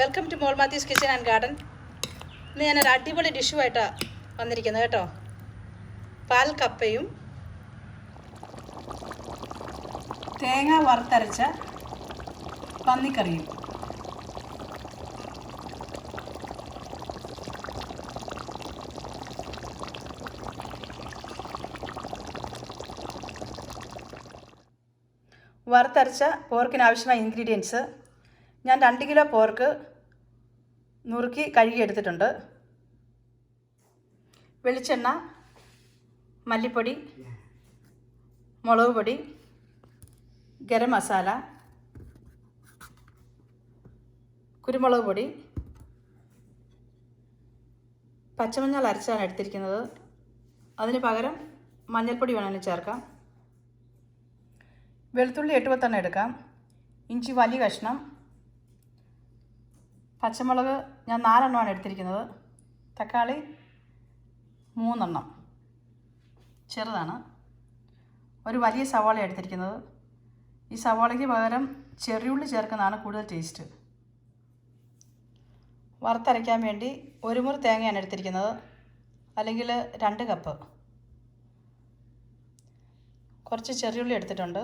Welcome to mall Mathews kitchen and garden. ഇന്ന് ഞാനൊരു അടിപൊളി ഡിഷുമായിട്ടാണ് വന്നിരിക്കുന്നത് കേട്ടോ. പാൽ കപ്പയും തേങ്ങ വറുത്തരച്ച പന്നിക്കറിയും. വറുത്തരച്ച പോർക്കിന് ആവശ്യമായ ഇൻഗ്രീഡിയൻസ്: ഞാൻ 2 കിലോ പോർക്ക് നുറുക്കി കഴുകിയെടുത്തിട്ടുണ്ട്. വെളിച്ചെണ്ണ, മല്ലിപ്പൊടി, മുളക് പൊടി, ഗരം മസാല, കുരുമുളക് പൊടി, പച്ചമഞ്ഞൾ അരച്ചാണ് എടുത്തിരിക്കുന്നത്. അതിന് പകരം മഞ്ഞൾപ്പൊടി വേണമെങ്കിൽ ചേർക്കാം. വെളുത്തുള്ളി 8 10 എടുക്കാം. ഇഞ്ചി വലിയ കഷ്ണം. പച്ചമുളക് ഞാൻ 4 എണ്ണമാണ് എടുത്തിരിക്കുന്നത്. തക്കാളി 3 എണ്ണം ചെറുതാണ്. ഒരു വലിയ സവാള എടുത്തിരിക്കുന്നത്. ഈ സവാളയ്ക്ക് പകരം ചെറിയുള്ളി ചേർക്കുന്നതാണ് കൂടുതൽ ടേസ്റ്റ്. വറുത്തരയ്ക്കാൻ വേണ്ടി 1 മുറി തേങ്ങയാണ് എടുത്തിരിക്കുന്നത്, അല്ലെങ്കിൽ 2 കപ്പ്. കുറച്ച് ചെറിയുള്ളി എടുത്തിട്ടുണ്ട്.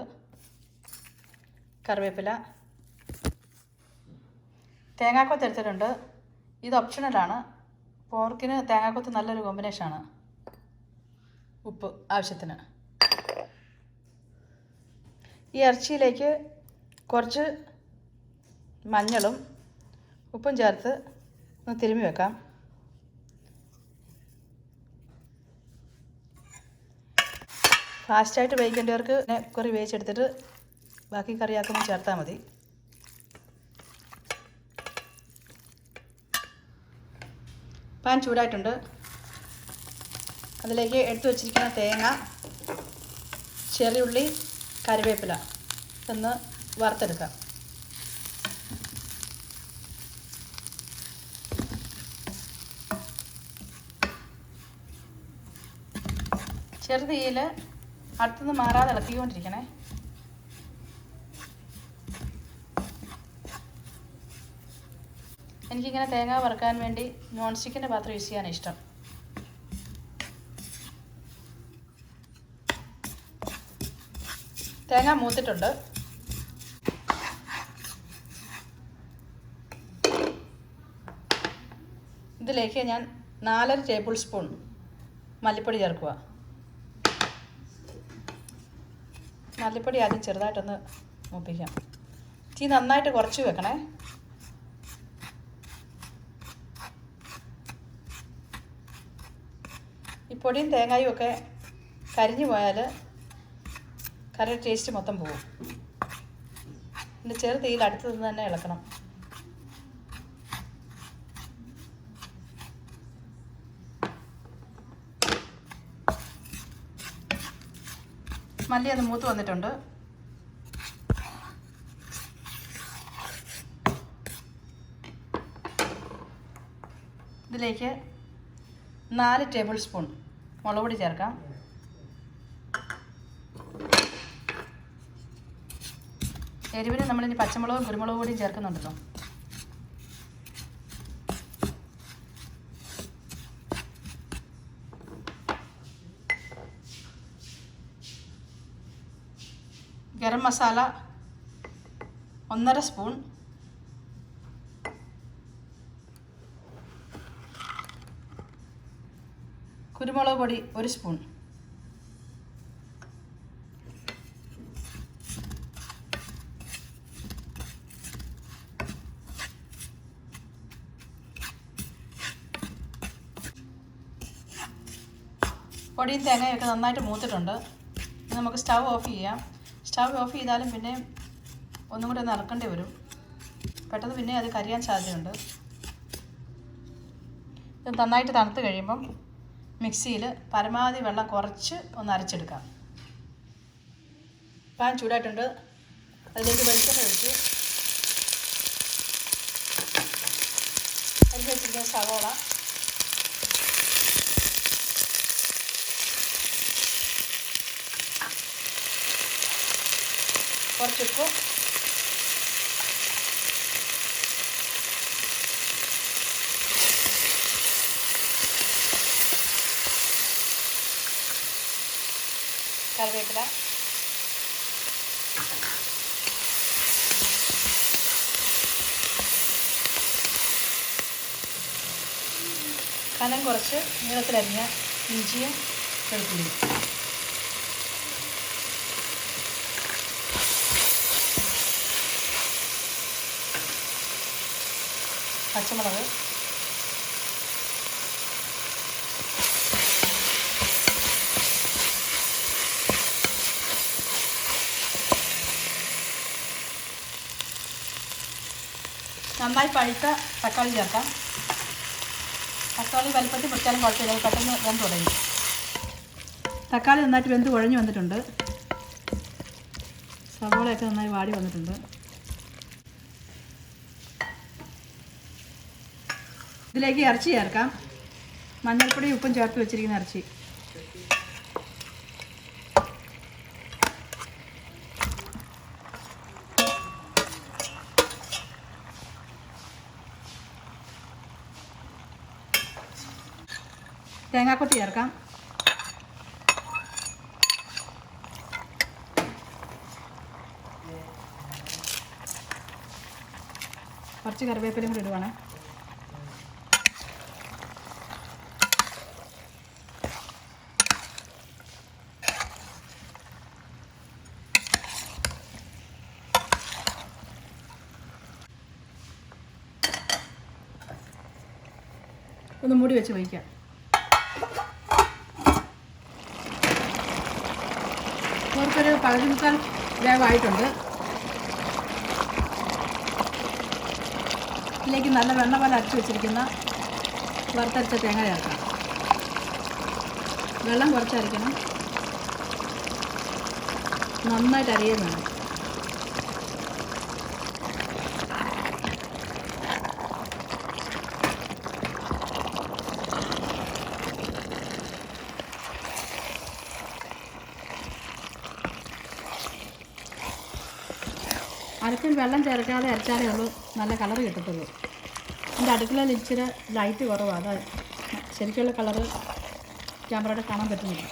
കറിവേപ്പില, തേങ്ങാക്കൊത്ത് എടുത്തിട്ടുണ്ട്. ഇത് ഓപ്ഷണലാണ്. പോർക്കിന് തേങ്ങാക്കൊത്ത് നല്ലൊരു കോമ്പിനേഷനാണ്. ഉപ്പ് ആവശ്യത്തിന്. ഈ ഇറച്ചിയിലേക്ക് കുറച്ച് മഞ്ഞളും ഉപ്പും ചേർത്ത് ഒന്ന് തിരുമ്മി വെക്കാം. ഫാസ്റ്റായിട്ട് വേവിക്കേണ്ടവർക്ക് കുറി വേവിച്ചെടുത്തിട്ട് ബാക്കി കറിയാക്കുമ്പോൾ ചേർത്താൽ മതി. പാൻ ചൂടായിട്ടുണ്ട്. അതിലേക്ക് എടുത്തു വച്ചിരിക്കുന്ന തേങ്ങ, ചെറിയുള്ളി, കറിവേപ്പില ഒന്ന് വറുത്തെടുക്കാം. ചെറുതീയിൽ അടുത്തുനിന്ന് മാറാതെ ഇളക്കിക്കൊണ്ടിരിക്കണേ. എനിക്കിങ്ങനെ തേങ്ങ വറുക്കാൻ വേണ്ടി നോൺ സ്റ്റിക്കിൻ്റെ പാത്രം യൂസ് ചെയ്യാനാണ് ഇഷ്ടം. തേങ്ങ മൂത്തിട്ടുണ്ട്. ഇതിലേക്ക് ഞാൻ 4 ടേബിൾ സ്പൂൺ മല്ലിപ്പൊടി ചേർക്കുക. മല്ലിപ്പൊടി ആദ്യം ചെറുതായിട്ടൊന്ന് മൂപ്പിക്കാം. തീ നന്നായിട്ട് കുറച്ച് വെക്കണേ. ഈ പൊടിയും തേങ്ങയും ഒക്കെ കരിഞ്ഞു പോയാൽ കറിയുടെ ടേസ്റ്റ് മൊത്തം പോകും. പിന്നെ ചെറു തീയിൽ അടുത്ത് നിന്ന് തന്നെ ഇളക്കണം. മല്ലി അത് മൂത്ത് വന്നിട്ടുണ്ട്. ഇതിലേക്ക് 4 ടേബിൾ സ്പൂൺ മുളക് പൊടി ചേർക്കാം. എരിവിന് നമ്മളിനി പച്ചമുളകും കുരുമുളക് പൊടിയും ചേർക്കുന്നുണ്ടല്ലോ. ഗരം മസാല 1.5 സ്പൂൺ. കുരുമുളക് പൊടി 1 സ്പൂൺ. പൊടിയും തേങ്ങയൊക്കെ നന്നായിട്ട് മൂത്തിട്ടുണ്ട്. നമുക്ക് സ്റ്റൗ ഓഫ് ചെയ്യാം. സ്റ്റൗ ഓഫ് ചെയ്താലും പിന്നെ ഒന്നും കൂടി ഒന്ന് ഇളക്കേണ്ടി വരും. പെട്ടെന്ന് പിന്നെ അത് കരിയാൻ സാധ്യതയുണ്ട്. ഇത് നന്നായിട്ട് തണുത്ത് കഴിയുമ്പം മിക്സിയിൽ പരമാവധി വെള്ളം കുറച്ച് ഒന്ന് അരച്ചെടുക്കാം. പാൻ ചൂടായിട്ടുണ്ട്. അതിലേക്ക് വെളിച്ചെണ്ണ ഒഴിച്ച് അതിൽ വെച്ചിരിക്കുന്ന സവോള, കുറച്ചുപ്പ്, കറിവേപ്പില, കനം കുറച്ച് നീളത്തിലരിഞ്ഞ ഇഞ്ചിയും വെളുത്തുള്ളിയും, പച്ചമുളക്, നന്നായി പഴുത്ത തക്കാളി ചേർക്കാം. തക്കാളി വലുപ്പത്തിൽ മുറിച്ചാലും കുഴപ്പമില്ല, പെട്ടെന്ന് വെന്ത് തുടങ്ങി. തക്കാളി നന്നായിട്ട് വെന്ത് കുഴഞ്ഞു വന്നിട്ടുണ്ട്. സവോളയൊക്കെ നന്നായി വാടി വന്നിട്ടുണ്ട്. ഇതിലേക്ക് ഇറച്ചി ചേർക്കാം. മഞ്ഞൾപ്പൊടി ഉപ്പും ചേർത്ത് വെച്ചിരിക്കുന്ന ഇറച്ചി. തേങ്ങാക്കൊത്ത് ചേർക്കാം. കുറച്ച് കറിവേപ്പിലയും കൂടി ഇടുവാണ്. ഒന്ന് മൂടി വെച്ച് വയ്ക്കാം. അവർക്കൊരു പകുതി മുക്കാൽ വേവായിട്ടുണ്ട്. ഇതിലേക്ക് നല്ല വെണ്ണ പോലെ അരച്ച് വെച്ചിരിക്കുന്ന വറുത്തരച്ച തേങ്ങ ചേർക്കാം. വെള്ളം കുറച്ചരയ്ക്കണം, നന്നായിട്ട് അരിയുകയും വേണം. അരക്കിൽ വെള്ളം ചേർക്കാതെ അരച്ചാലേ ഉള്ളൂ നല്ല കളർ കിട്ടത്തുള്ളൂ. എൻ്റെ അടുക്കളയിൽ ഇച്ചിരി ലൈറ്റ് കുറവാണ്, അത് ശരിക്കുള്ള കളറ് ക്യാമറയുടെ കാണാൻ പറ്റുന്നില്ല.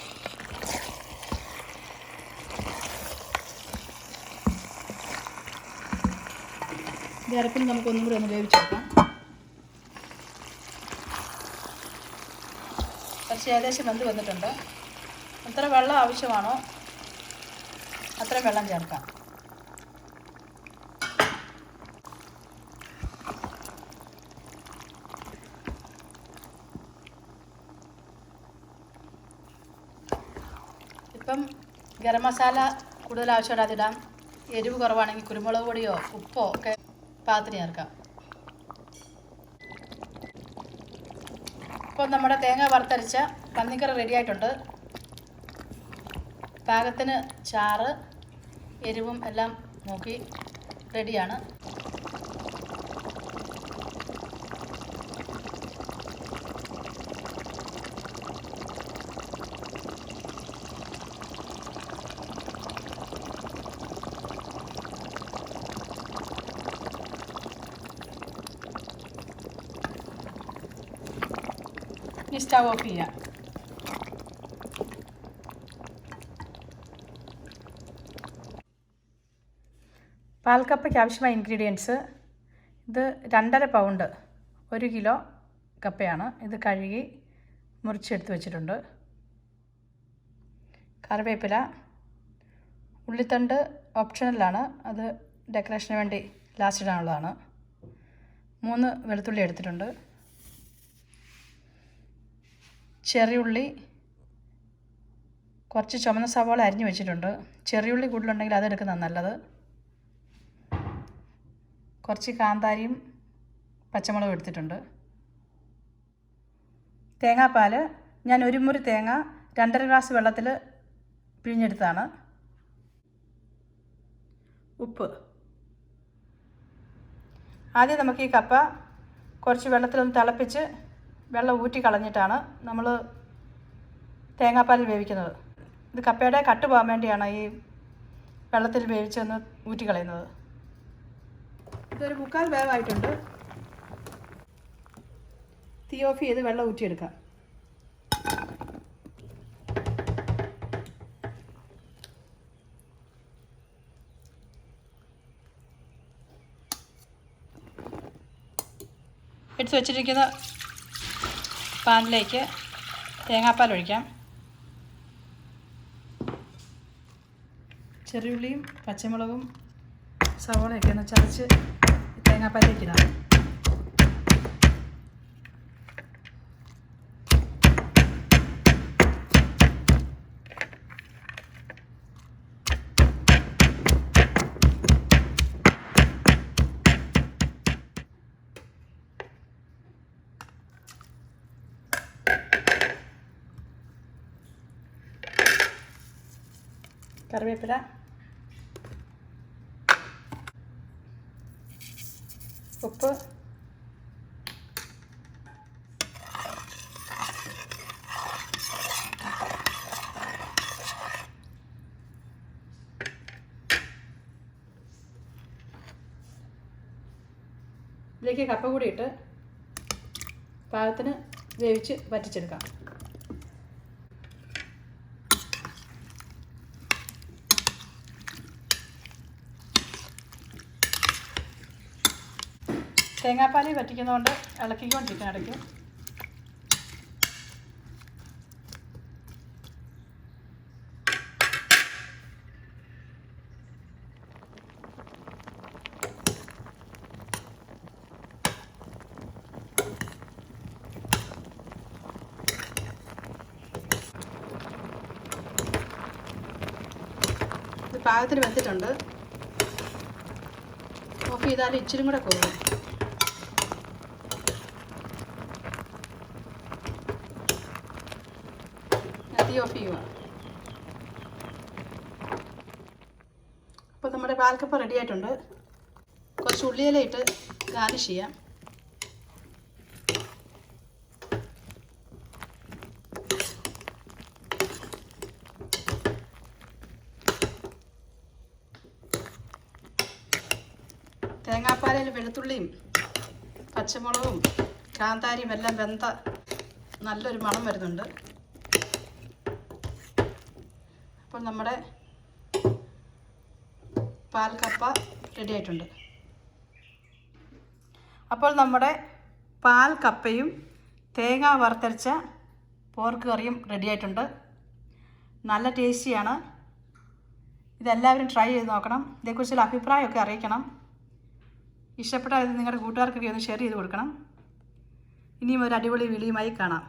ഇത് അരപ്പിൽ നമുക്കൊന്നും കൂടി ഒന്ന് വേവിച്ചെടുക്കാം. കുറച്ച് ഏകദേശം വെന്ത് വന്നിട്ടുണ്ട്. എത്ര വെള്ളം ആവശ്യമാണോ അത്രയും വെള്ളം ചേർക്കാം. ഇപ്പം ഗരം മസാല കൂടുതൽ ആവശ്യമുള്ള അതിടാം. എരിവ് കുറവാണെങ്കിൽ കുരുമുളക് പൊടിയോ ഉപ്പോ ഒക്കെ പാകത്തിന് ചേർക്കാം. ഇപ്പം നമ്മുടെ തേങ്ങ വറുത്തരച്ച പന്നിക്കറി റെഡി ആയിട്ടുണ്ട്. പാകത്തിന് ചാറ് എരിവും എല്ലാം നോക്കി റെഡിയാണ്. ഈ സ്റ്റവ് ഓഫ് ചെയ്യാം. പാൽക്കപ്പയ്ക്ക് ആവശ്യമായ ഇൻഗ്രീഡിയൻസ്: ഇത് 2.5 പൗണ്ട് 1 കിലോ കപ്പയാണ്. ഇത് കഴുകി മുറിച്ചെടുത്ത് വെച്ചിട്ടുണ്ട്. കറിവേപ്പില, ഉള്ളിത്തണ്ട് ഓപ്ഷണലാണ്, അത് ഡെക്കറേഷന് വേണ്ടി ലാസ്റ്റ് ഇടാനുള്ളതാണ്. 3 വെളുത്തുള്ളി എടുത്തിട്ടുണ്ട്. ചെറിയുള്ളി, കുറച്ച് ചുമന്ന സവാള അരിഞ്ഞു വെച്ചിട്ടുണ്ട്. ചെറിയുള്ളി കൂടുതലുണ്ടെങ്കിൽ അതെടുക്കുന്നതാണ് നല്ലത്. കുറച്ച് കാന്താരിയും പച്ചമുളകും എടുത്തിട്ടുണ്ട്. തേങ്ങാപ്പാൽ ഞാൻ 1 മുറി തേങ്ങ 2.5 ഗ്ലാസ് വെള്ളത്തിൽ പിഴിഞ്ഞെടുത്താണ്. ഉപ്പ്. ആദ്യം നമുക്ക് ഈ കപ്പ കുറച്ച് വെള്ളത്തിലൊന്ന് തിളപ്പിച്ച് വെള്ളം ഊറ്റി കളഞ്ഞിട്ടാണ് നമ്മൾ തേങ്ങാപ്പാലിൽ വേവിക്കുന്നത്. ഇത് കപ്പയുടെ കട്ട് പോകാൻ വേണ്ടിയാണ് ഈ വെള്ളത്തിൽ വേവിച്ചൊന്ന് ഊറ്റി കളയുന്നത്. ഇതൊരു 3/4 വേവായിട്ടുണ്ട്. തീ ഓഫ് ചെയ്ത് വെള്ളം ഊറ്റിയെടുക്കാം. എടുത്ത് വെച്ചിരിക്കുന്ന പാനിലേക്ക് തേങ്ങാപ്പാൽ ഒഴിക്കാം. ചെറിയുള്ളിയും പച്ചമുളകും സവോളയൊക്കെ ഒന്ന് ചതച്ച് തേങ്ങാപ്പാലിലേക്ക് ഇടാം. കറിവേപ്പില, ഉപ്പ്, ഇതിലേക്ക് കപ്പ കൂടി ഇട്ട് പാകത്തിന് വേവിച്ച് വറ്റിച്ചെടുക്കാം. തേങ്ങാപ്പാൽ വറ്റിക്കുന്നതുകൊണ്ട് ഇളക്കിക്കൊണ്ടിരിക്കണം ഇടയ്ക്ക്. ഇത് പാകത്തിന് വെന്തിട്ടുണ്ട്. ഓഫ് ചെയ്താൽ ഇച്ചിരി കൂടെ പോകും. ഓഫ് ചെയ്യുക. അപ്പോൾ നമ്മുടെ പാൽക്കപ്പ റെഡി ആയിട്ടുണ്ട്. കുറച്ച് ഉള്ളിയിലയിട്ട് ഗാർണിഷ് ചെയ്യാം. തേങ്ങാപ്പാലിൽ വെളുത്തുള്ളിയും പച്ചമുളകും കാന്താരിയും എല്ലാം വെന്ത നല്ലൊരു മണം വരുന്നുണ്ട്. അപ്പോൾ നമ്മുടെ പാൽക്കപ്പ റെഡി ആയിട്ടുണ്ട്. അപ്പോൾ നമ്മുടെ പാൽക്കപ്പയും തേങ്ങ വറുത്തരച്ച പോർക്ക് കറിയും റെഡി ആയിട്ടുണ്ട്. നല്ല ടേസ്റ്റിയാണ്. ഇതെല്ലാവരും ട്രൈ ചെയ്ത് നോക്കണം. ഇതേക്കുറിച്ചുള്ള അഭിപ്രായമൊക്കെ അറിയിക്കണം. ഇഷ്ടപ്പെട്ടാൽ ഇത് നിങ്ങളുടെ കൂട്ടുകാർക്കൊക്കെ ഒന്ന് ഷെയർ ചെയ്ത് കൊടുക്കണം. ഇനിയും ഒരു അടിപൊളി വീഡിയോയുമായി കാണാം.